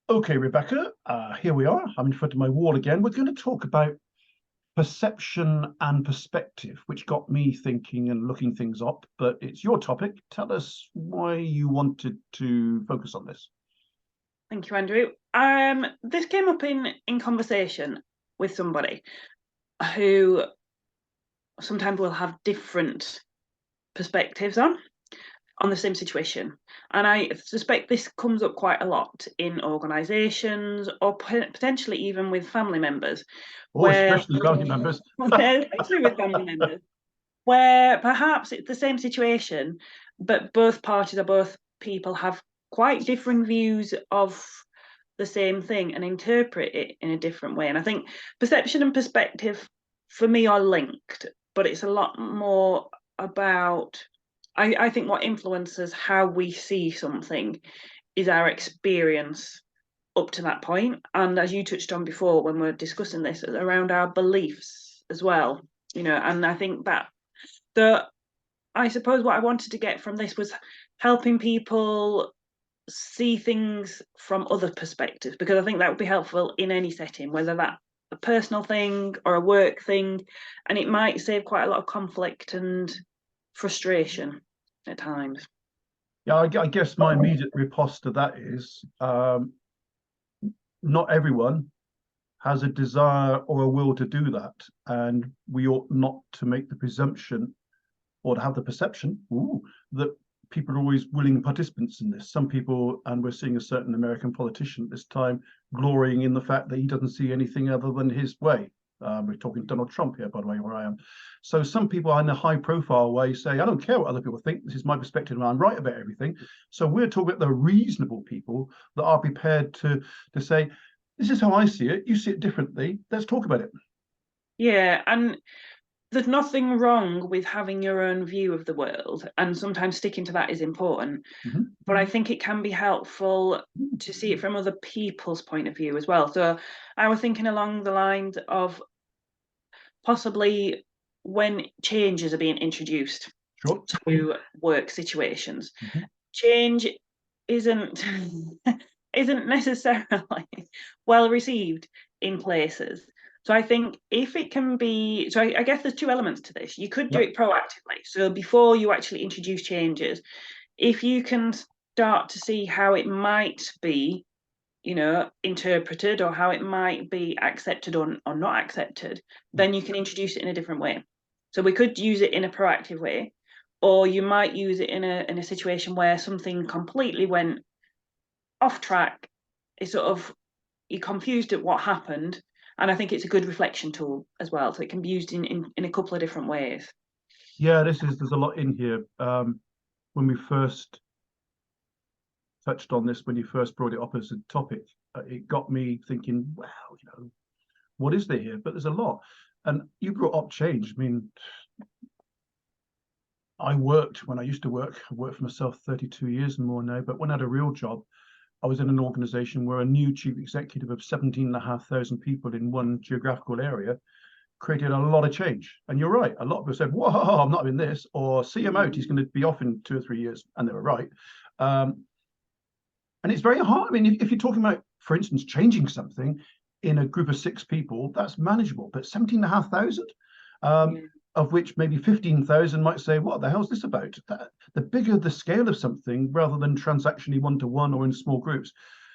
Okay, Rebecca, here we are. I'm in front of my wall again. We're going to talk about perception and perspective, which got me thinking and looking things up, but it's your topic. Tell us why you wanted to focus on this. Thank you, Andrew. This came up in conversation with somebody who sometimes will have different perspectives on the same situation. And I suspect this comes up quite a lot in organisations or potentially even with family members, Oh, where especially family members. especially with family members, where perhaps it's the same situation, but both parties or both people have quite different views of the same thing and interpret it in a different way. And I think perception and perspective for me are linked, but it's a lot more about, I think what influences how we see something is our experience up to that point. And as you touched on before when we we're discussing this, around our beliefs as well, and I think that I suppose what I wanted to get from this was helping people see things from other perspectives, because I think that would be helpful in any setting, whether that's a personal thing or a work thing, and it might save quite a lot of conflict and frustration at times. Yeah, I guess my immediate riposte to that is not everyone has a desire or a will to do that, and we ought not to make the presumption or to have the perception that people are always willing participants in this. Some people, and we're seeing a certain American politician at this time, glorying in the fact that he doesn't see anything other than his way. We're talking Donald Trump here, by the way, where I am. So some people in a high profile way say, I don't care what other people think. This is my perspective and I'm right about everything. So we're talking about the reasonable people that are prepared to say, this is how I see it. You see it differently. Let's talk about it. Yeah, and there's nothing wrong with having your own view of the world, and sometimes sticking to that is important. Mm-hmm. But I think it can be helpful to see it from other people's point of view as well. So I was thinking along the lines of possibly when changes are being introduced Sure. to work situations, Mm-hmm. change isn't isn't necessarily well received in places. So I think if it can be, so I guess there's two elements to this. You could do Yep. it proactively. So before you actually introduce changes, if you can start to see how it might be, interpreted, or how it might be accepted or not accepted, then you can introduce it in a different way. So we could use it in a proactive way, or you might use it in a situation where something completely went off track. It's sort of, you're confused at what happened, and I think it's a good reflection tool as well. So it can be used in a couple of different ways. Yeah, there's a lot in here. When we first touched on this, when you first brought it up as a topic, it got me thinking, wow, what is there here? But there's a lot. And you brought up change. I mean, when I used to work, I worked for myself 32 years and more now, but when I had a real job, I was in an organization where a new chief executive of 17,500 people in one geographical area created a lot of change. And you're right, a lot of people said, whoa, I'm not in this, or see him out, he's going to be off in 2 or 3 years. And they were right. And it's very hard. I mean, if you're talking about, for instance, changing something in a group of 6 people, that's manageable. But 17,500, of which maybe 15,000 might say, what the hell's this about? The bigger the scale of something, rather than transactionally one-to-one or in small groups,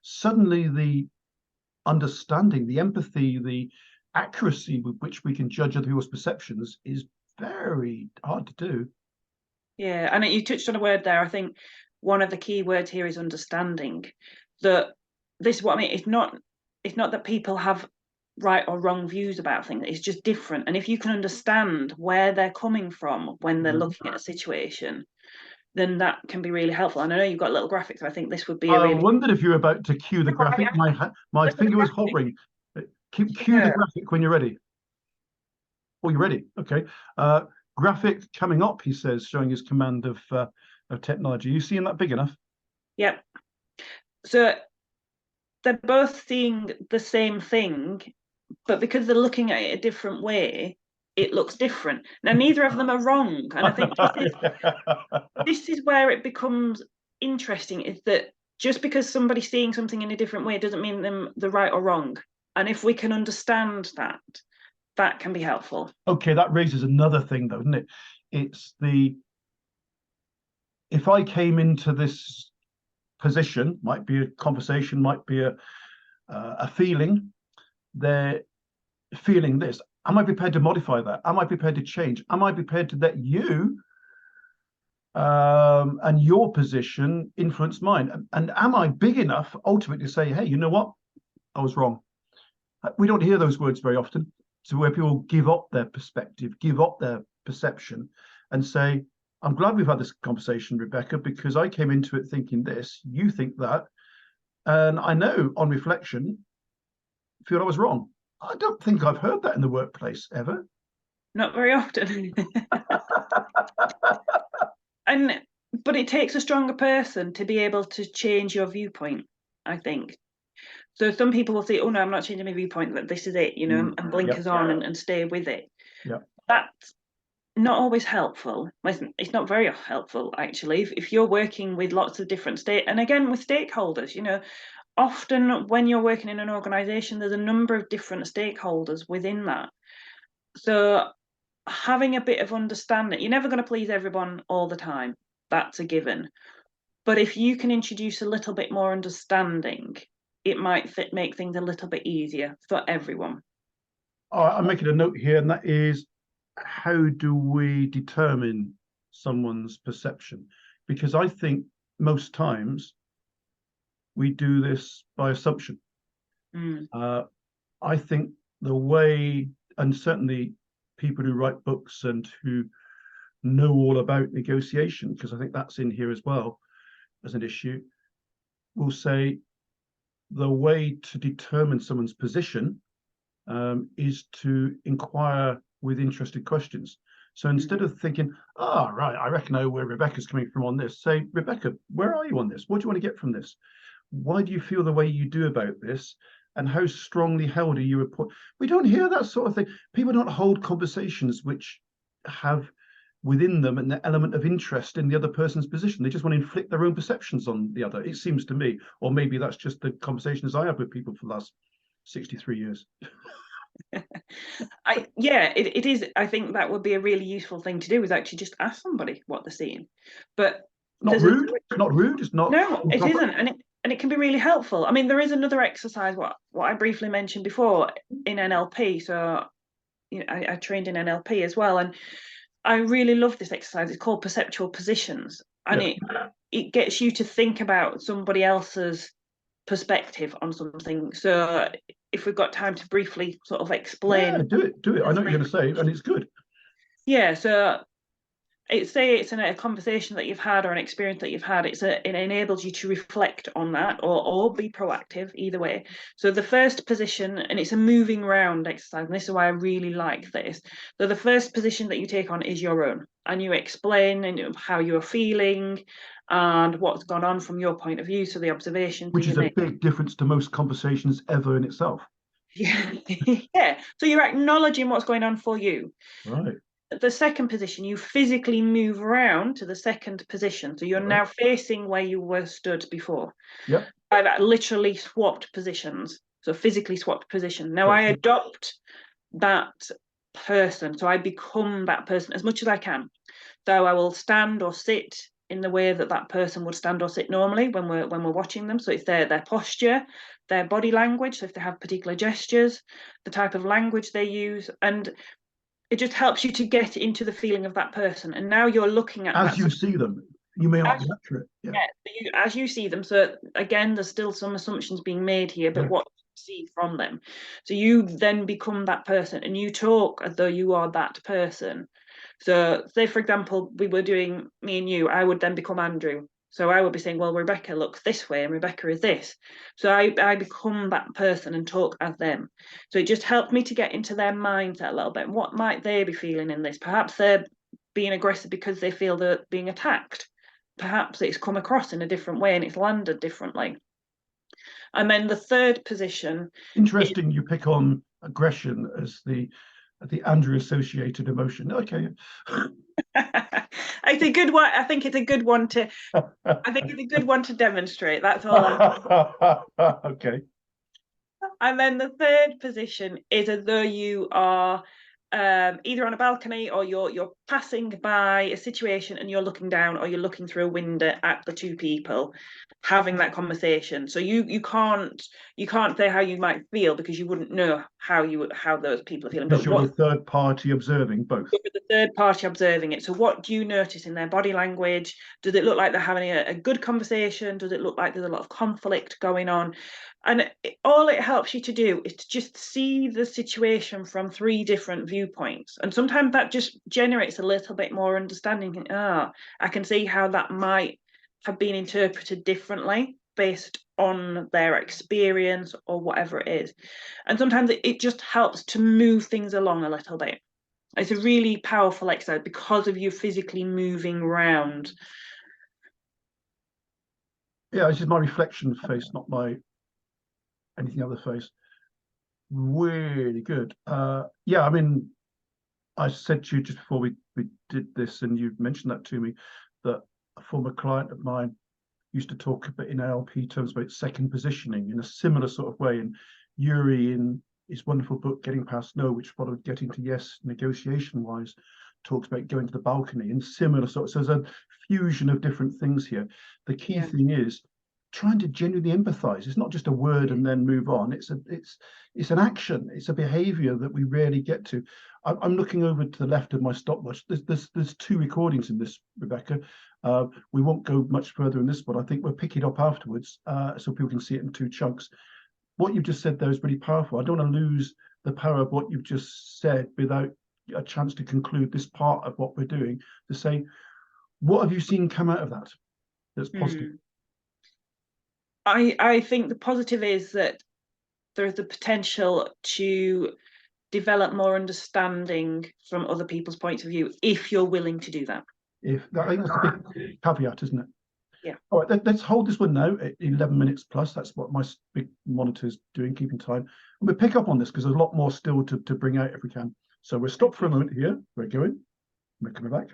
suddenly the understanding, the empathy, the accuracy with which we can judge other people's perceptions is very hard to do. Yeah, and you touched on a word there. I think one of the key words here is understanding. That this is what I mean. It's not that people have right or wrong views about things. It's just different. And if you can understand where they're coming from when they're looking at a situation, then that can be really helpful. And I know you've got little graphics, so I think this would be a I really wondered if you were about to cue the graphic. My finger was hovering. Cue the graphic when you're ready. Oh, you're ready. Okay. Graphic coming up, he says, showing his command of technology. You seeing that big enough? Yep. So they're both seeing the same thing, but because they're looking at it a different way, it looks different. Now, neither of them are wrong. And I think this is where it becomes interesting, is that just because somebody's seeing something in a different way doesn't mean them the right or wrong. And if we can understand that, that can be helpful. Okay, that raises another thing, though, doesn't it? It's if I came into this position, might be a conversation, might be a feeling, they're feeling this. Am I prepared to modify that? Am I prepared to change? Am I prepared to let you and your position influence mine? And am I big enough ultimately to say, hey, you know what? I was wrong. We don't hear those words very often. So where people give up their perspective, give up their perception and say, I'm glad we've had this conversation, Rebecca, because I came into it thinking this, you think that. And I know on reflection, feel I was wrong. I don't think I've heard that in the workplace ever. Not very often. But it takes a stronger person to be able to change your viewpoint, I think. So some people will say, oh no, I'm not changing my viewpoint, that this is it, you know, and blinkers on and stay with it. Yeah. That's not always helpful. It's not very helpful, actually, if you're working with lots of different and again, with stakeholders, you know, often when you're working in an organization, there's a number of different stakeholders within that. So having a bit of understanding, you're never going to please everyone all the time. That's a given. But if you can introduce a little bit more understanding, it might make things a little bit easier for everyone. I'm making a note here, and that is, how do we determine someone's perception? Because I think most times we do this by assumption. I think the way, and certainly people who write books and who know all about negotiation, because I think that's in here as well as an issue, will say the way to determine someone's position is to inquire with interested questions. So instead of thinking, right, I reckon I know where Rebecca's coming from on this, say, Rebecca, where are you on this? What do you want to get from this? Why do you feel the way you do about this? And how strongly held are you report? We don't hear that sort of thing. People don't hold conversations which have within them an element of interest in the other person's position. They just want to inflict their own perceptions on the other, it seems to me. Or maybe that's just the conversations I have with people for the last 63 years. It is. I think that would be a really useful thing to do, is actually just ask somebody what they're seeing. But not rude. It's not rude. It's not. No, it isn't, and it can be really helpful. I mean, there is another exercise, what I briefly mentioned before, in NLP. So, you know, I trained in NLP as well, and I really love this exercise. It's called perceptual positions, and it gets you to think about somebody else's perspective on something. So if we've got time to briefly sort of explain. Do it. I know what you're going to say, and it's good. Yeah, so it's in a conversation that you've had or an experience that you've had, it enables you to reflect on that or be proactive, either way. So the first position, and it's a moving round exercise, and this is why I really like this. So the first position that you take on is your own, and you explain how you're feeling and what's gone on from your point of view, so the observations. Which is a big difference to most conversations ever in itself. Yeah. So you're acknowledging what's going on for you. Right. The second position, you physically move around to the second position. So you're now facing where you were stood before. Yep. I've literally swapped positions. So physically swapped position. Now I adopt that person. So I become that person as much as I can. So I will stand or sit in the way that person would stand or sit normally when we're watching them. So it's their posture, their body language. So if they have particular gestures, the type of language they use, and it just helps you to get into the feeling of that person. And now you're looking at as you see them. You may not be accurate. As you see them. So again, there's still some assumptions being made here, but what you see from them. So you then become that person, and you talk as though you are that person. So say, for example, we were doing me and you, I would then become Andrew. So I would be saying, well, Rebecca looks this way and Rebecca is this. So I become that person and talk as them. So it just helped me to get into their mindset a little bit. What might they be feeling in this? Perhaps they're being aggressive because they feel they're being attacked. Perhaps it's come across in a different way and it's landed differently. And then the third position. Interesting, you pick on aggression as the the Andrew associated emotion. Okay. It's a good one. I think it's a good one to. I think it's a good one to demonstrate. That's all. Okay. And then the third position is as though you are either on a balcony or you're passing by a situation and you're looking down or you're looking through a window at the two people having that conversation. So you can't say how you might feel because you wouldn't know how those people are feeling. Because But you're what the third party observing both. the third party observing it. So what do you notice in their body language? Does it look like they're having a good conversation? Does it look like there's a lot of conflict going on? And all it helps you to do is to just see the situation from 3 different viewpoints. And sometimes that just generates a little bit more understanding. I can see how that might have been interpreted differently based on their experience or whatever it is. And sometimes it just helps to move things along a little bit. It's a really powerful exercise because of you physically moving around. Yeah, this is my reflection face, not my anything other face. Really good. Yeah, I mean, I said to you just before we did this, and you mentioned that to me, that a former client of mine used to talk a bit in NLP terms about second positioning in a similar sort of way. And Yuri, in his wonderful book Getting Past No, which followed Getting to Yes negotiation wise, talks about going to the balcony in similar sort of, so there's a fusion of different things here. The key thing is trying to genuinely empathize. It's not just a word and then move on. It's an action. It's a behavior that we rarely get to. I'm looking over to the left of my stopwatch. There's 2 recordings in this, Rebecca. We won't go much further in this one. I think we'll pick it up afterwards so people can see it in 2 chunks. What you've just said there is really powerful. I don't want to lose the power of what you've just said without a chance to conclude this part of what we're doing, to say, what have you seen come out of that that's positive? I think the positive is that there is the potential to develop more understanding from other people's points of view if you're willing to do that. I think that's a big caveat, isn't it? Yeah. All right, let's hold this one now at 11 minutes plus. That's what my big monitor's doing, keeping time. And we'll pick up on this because there's a lot more still to bring out if we can. So we'll stop for a moment here. We're going. We're coming back.